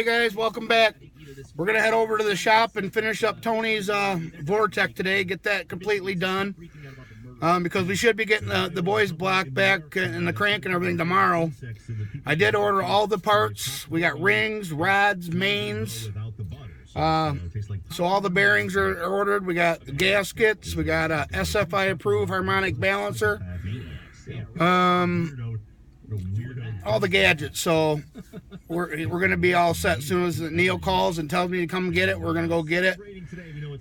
Hey guys, welcome back. We're gonna head over to the shop and finish up Tony's vortec today, get that completely done, because we should be getting the boys block back and the crank and everything tomorrow. I did order all the parts. We got rings, rods, mains, so all the bearings are ordered. We got the gaskets, we got a SFI approved harmonic balancer, all the gadgets. So we're gonna be all set. As soon as Neil calls and tells me to come get it, we're gonna go get it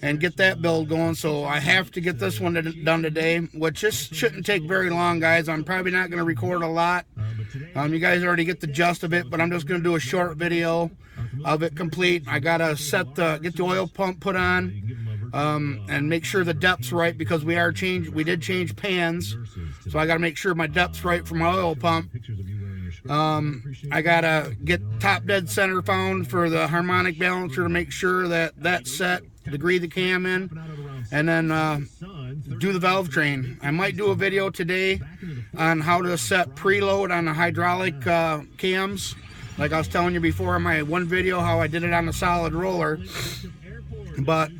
and get that build going. So I have to get this one done today, which just shouldn't take very long, guys. I'm probably not gonna record a lot. You guys already get the gist of it, but I'm just gonna do a short video of it complete. I gotta get the oil pump put on, and make sure the depth's right, because we did change pans, so I gotta make sure my depth's right for my oil pump. I gotta get top dead center found for the harmonic balancer to make sure that that's set, degree the cam in, and then do the valve train. I might do a video today on how to set preload on the hydraulic cams, like I was telling you before in my one video how I did it on the solid roller. But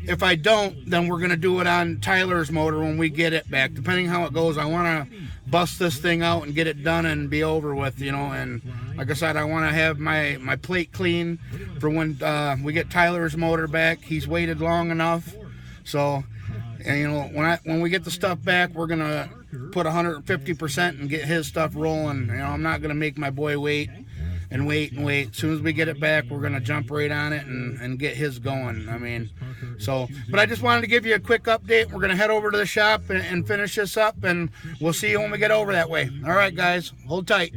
if I don't, then we're gonna do it on Tyler's motor when we get it back, depending how it goes. I want to bust this thing out and get it done and be over with, you know. And like I said, I want to have my plate clean for when we get Tyler's motor back. He's waited long enough, so, and you know, when we get the stuff back, we're gonna put 150% and get his stuff rolling. You know, I'm not gonna make my boy wait and wait and wait. As soon as we get it back, we're gonna jump right on it and get his going. I mean, so, but I just wanted to give you a quick update. We're gonna head over to the shop and finish this up, and we'll see you when we get over that way. All right, guys, hold tight.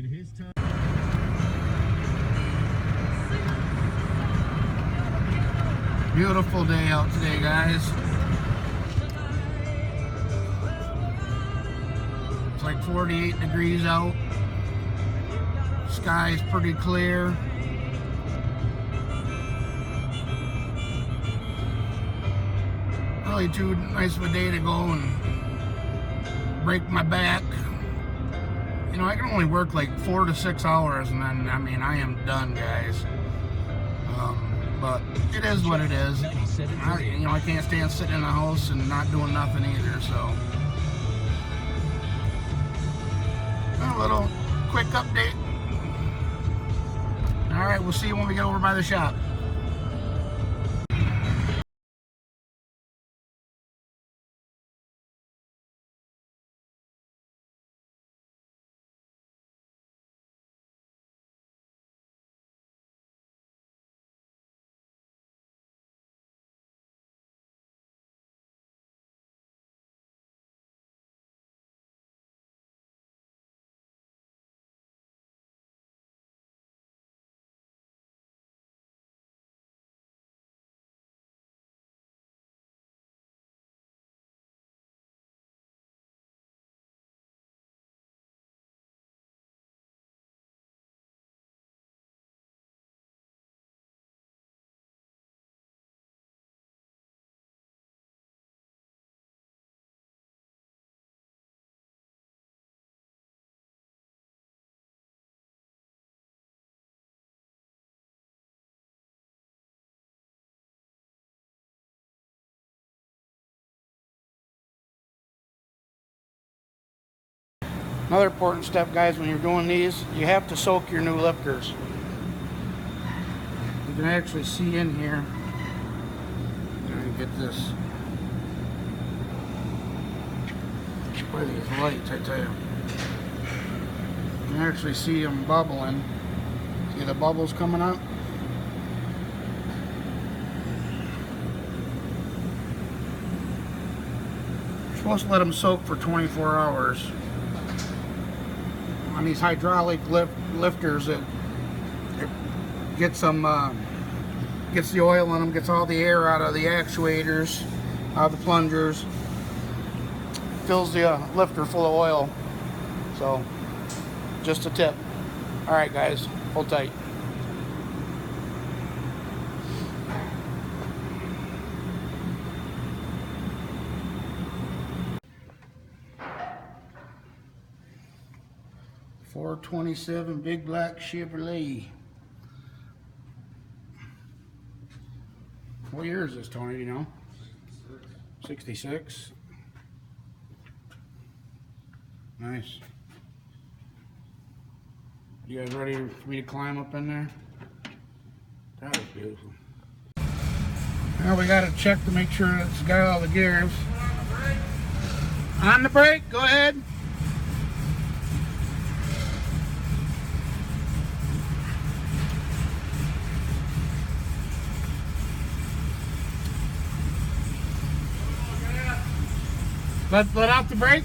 Beautiful day out today, guys. It's like 48 degrees out. Sky's pretty clear. Really too nice of a day to go and break my back. You know, I can only work like 4 to 6 hours, and then, I mean, I am done, guys. But it is what it is. I can't stand sitting in the house and not doing nothing either, so. A little quick update. All right, we'll see you when we get over by the shop. Another important step, guys, when you're doing these, you have to soak your new lifters. You can actually see in here. Let me get this. Boy, these lights, I tell you. You can actually see them bubbling. See the bubbles coming up? You're supposed to let them soak for 24 hours. On these hydraulic lifters, it gets gets the oil in them, gets all the air out of the actuators, out of the plungers, fills the lifter full of oil. So, just a tip. All right, guys, hold tight. .427 big black Chevrolet. What year is this, Tony? Do you know? 66. Nice. You guys ready for me to climb up in there? That is beautiful. Now we got to check to make sure it's got all the gears. On the brake, go ahead. Let out the brake.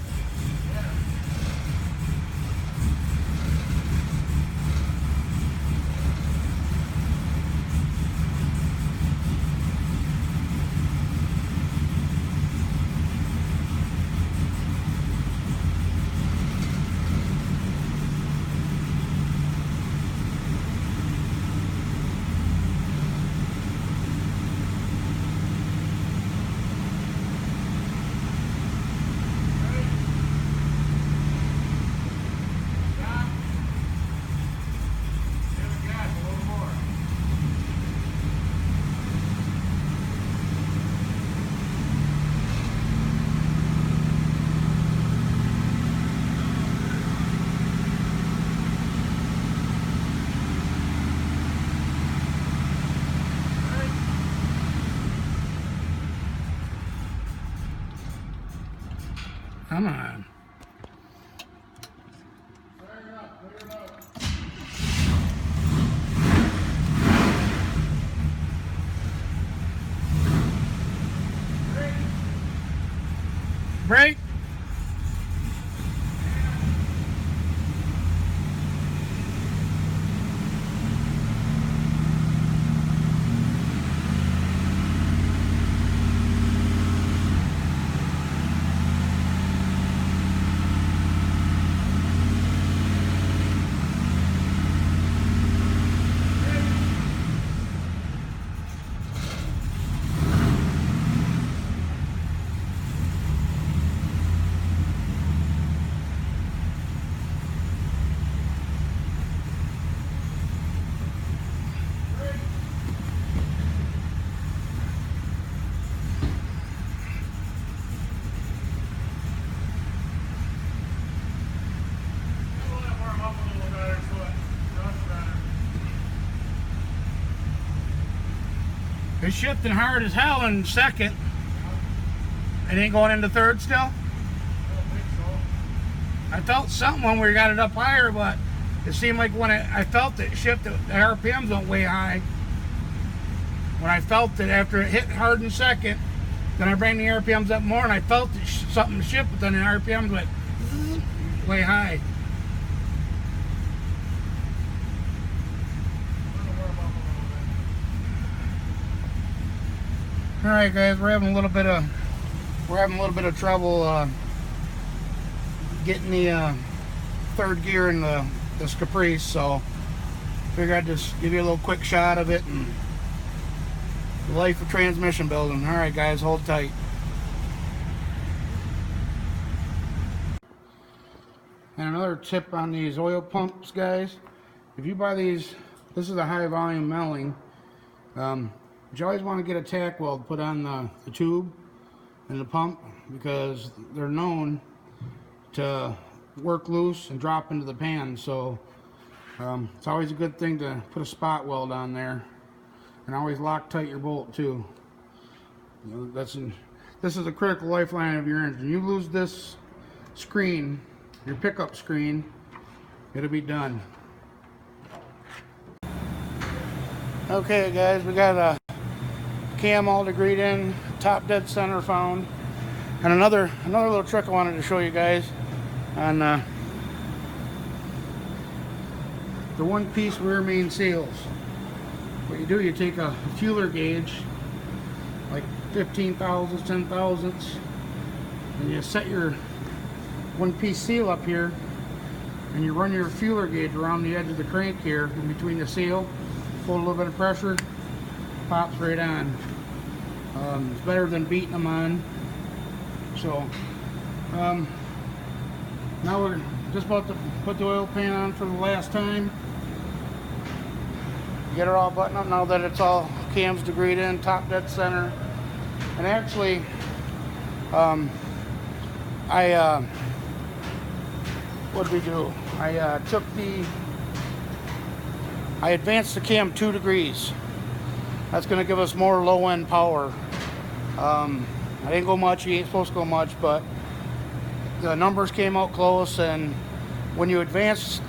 Come on. Brake. It's shifting hard as hell in second. It ain't going into third still? I don't think so. I felt something when we got it up higher, but it seemed like when I felt it shift, the RPMs went way high. When I felt it after it hit hard in second, then I bring the RPMs up more and I felt it something shift, but then the RPMs went way high. All right, guys, we're having a little bit of trouble getting the third gear in this Caprice, so figure I'd just give you a little quick shot of it and the life of transmission building. All right, guys, hold tight. And another tip on these oil pumps, guys, if you buy these, this is a high volume milling. You always want to get a tack weld put on the tube and the pump, because they're known to work loose and drop into the pan. So it's always a good thing to put a spot weld on there, and always lock tight your bolt too. You know, this is a critical lifeline of your engine. You lose this screen, your pickup screen, it'll be done. Okay, guys, we got a cam all degreed in, top dead center found, and another little trick I wanted to show you guys on the one-piece rear main seals. What you do, you take a feeler gauge, like 15 thousandths, 10 thousandths, and you set your one-piece seal up here, and you run your feeler gauge around the edge of the crank here in between the seal, pull a little bit of pressure, pops right on. It's better than beating them on. So now we're just about to put the oil pan on for the last time. Get it all buttoned up now that it's all cam's degreed in, top dead center. And actually, what did we do? I advanced the cam 2 degrees. That's going to give us more low-end power. I didn't go much, you ain't supposed to go much, but the numbers came out close, and when you advance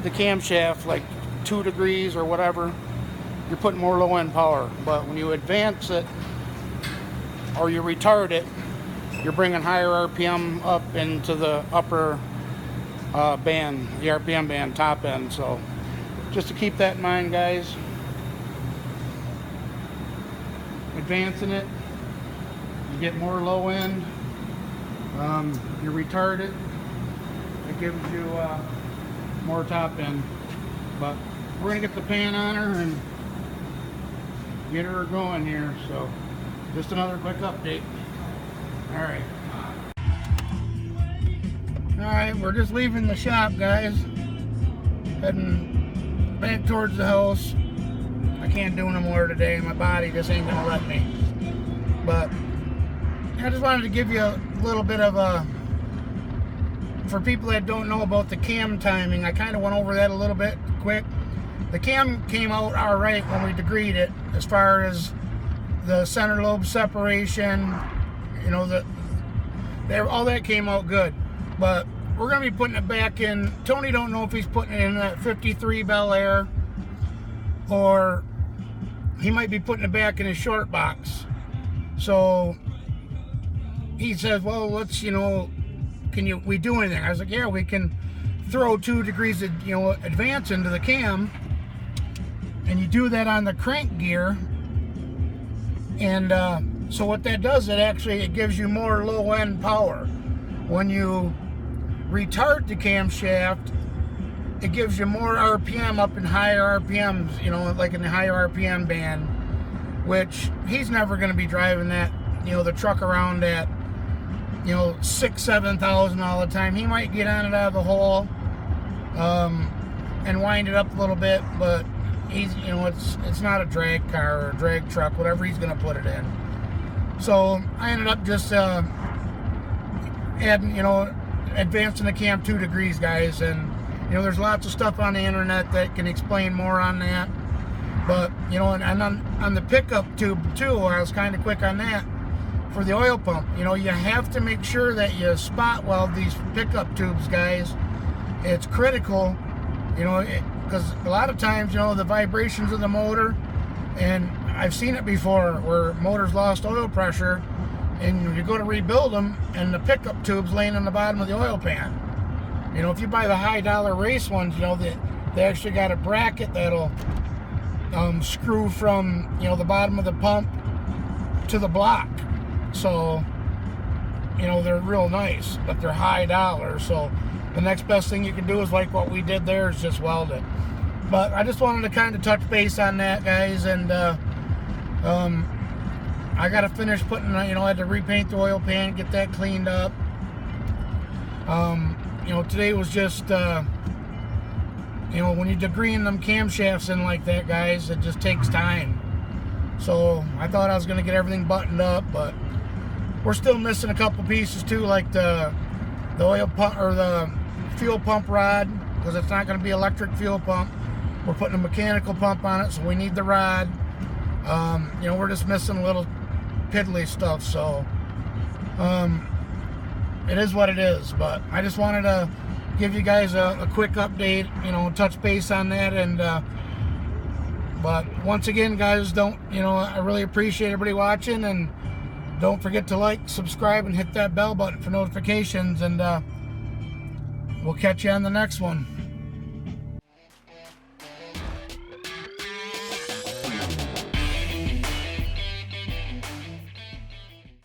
the camshaft like 2 degrees or whatever, you're putting more low-end power. But when you advance it or you retard it, you're bringing higher RPM up into the upper band, the RPM band, top end. So just to keep that in mind, guys. Advancing it, you get more low end. You retard it, it gives you more top end. But we're gonna get the pan on her and get her going here. So just another quick update. All right, we're just leaving the shop, guys, heading back towards the house. I can't do no more today. My body just ain't gonna let me. But I just wanted to give you a little bit of a, for people that don't know about the cam timing, I kind of went over that a little bit quick. The cam came out all right when we degreed it, as far as the center lobe separation, you know, all that came out good. But we're gonna be putting it back in. Tony don't know if he's putting it in that 53 Bel Air, or he might be putting it back in his short box. So he says, well, let's, you know, we do anything? I was like, yeah, we can throw 2 degrees of, you know, advance into the cam, and you do that on the crank gear. And so what that does, it gives you more low end power. When you retard the camshaft, it gives you more RPM up in higher RPMs, you know, like in the higher RPM band, which he's never going to be driving that, you know, the truck around at, you know, 6,000-7,000 all the time. He might get on it out of the hole and wind it up a little bit, but he's, you know, it's not a drag car or a drag truck, whatever he's going to put it in. So I ended up just adding, you know, advancing the cam 2 degrees, guys. And you know, there's lots of stuff on the internet that can explain more on that. But you know, and on the pickup tube too, I was kind of quick on that. For the oil pump, you know, you have to make sure that you spot weld these pickup tubes, guys. It's critical, you know, because a lot of times, you know, the vibrations of the motor, and I've seen it before where motors lost oil pressure, and you go to rebuild them, and the pickup tube's laying on the bottom of the oil pan. You know, if you buy the high dollar race ones, you know, they actually got a bracket that'll screw from, you know, the bottom of the pump to the block. So, you know, they're real nice, but they're high dollar. So the next best thing you can do is like what we did there, is just weld it. But I just wanted to kind of touch base on that, guys. And I got to finish putting, you know, I had to repaint the oil pan, get that cleaned up. You know, today was just, you know, when you're degreeing them camshafts in like that, guys, it just takes time. So I thought I was going to get everything buttoned up, but we're still missing a couple pieces too, like the oil pump or the fuel pump rod, because it's not going to be electric fuel pump. We're putting a mechanical pump on it, so we need the rod. You know, we're just missing a little piddly stuff, so it is what it is. But I just wanted to give you guys a quick update, you know, touch base on that. And but once again, guys, you know, I really appreciate everybody watching, and don't forget to like, subscribe, and hit that bell button for notifications. And we'll catch you on the next one.